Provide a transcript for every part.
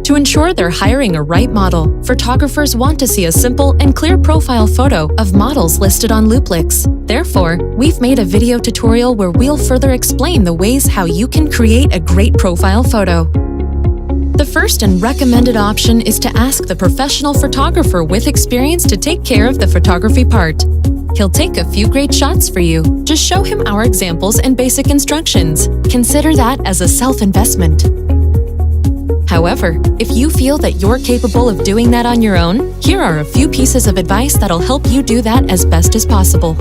To ensure they're hiring a right model, photographers want to see a simple and clear profile photo of models listed on Luplix. Therefore, we've made a video tutorial where we'll further explain the ways how you can create a great profile photo. The first and recommended option is to ask the professional photographer with experience to take care of the photography part. He'll take a few great shots for you. Just show him our examples and basic instructions. Consider that as a self-investment. However, if you feel that you're capable of doing that on your own, here are a few pieces of advice that'll help you do that as best as possible.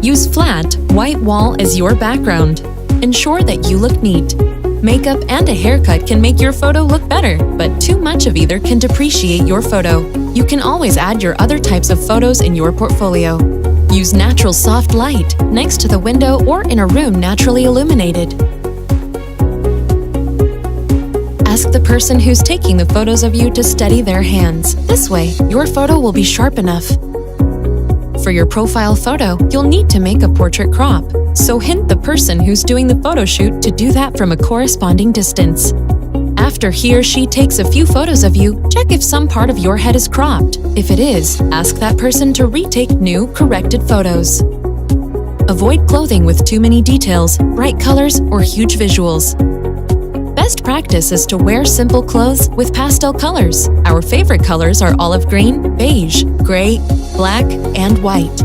Use flat, white wall as your background. Ensure that you look neat. Makeup and a haircut can make your photo look better, but too much of either can depreciate your photo. You can always add your other types of photos in your portfolio. Use natural soft light, next to the window or in a room naturally illuminated. Ask the person who's taking the photos of you to steady their hands. This way, your photo will be sharp enough. For your profile photo, you'll need to make a portrait crop, so hint the person who's doing the photo shoot to do that from a corresponding distance. After he or she takes a few photos of you, check if some part of your head is cropped. If it is, ask that person to retake new, corrected photos. Avoid clothing with too many details, bright colors, or huge visuals. Best practice is to wear simple clothes with pastel colors. Our favorite colors are olive green, beige, gray, black, and white.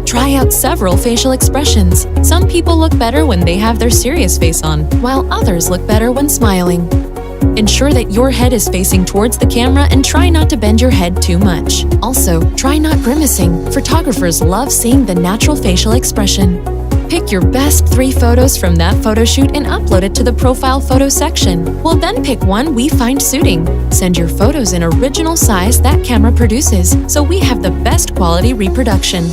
Try out several facial expressions. Some people look better when they have their serious face on, while others look better when smiling. Ensure that your head is facing towards the camera and try not to bend your head too much. Also, try not grimacing. Photographers love seeing the natural facial expression. Pick your best 3 photos from that photo shoot and upload it to the profile photo section. We'll then pick one we find suiting. Send your photos in original size that camera produces, so we have the best quality reproduction.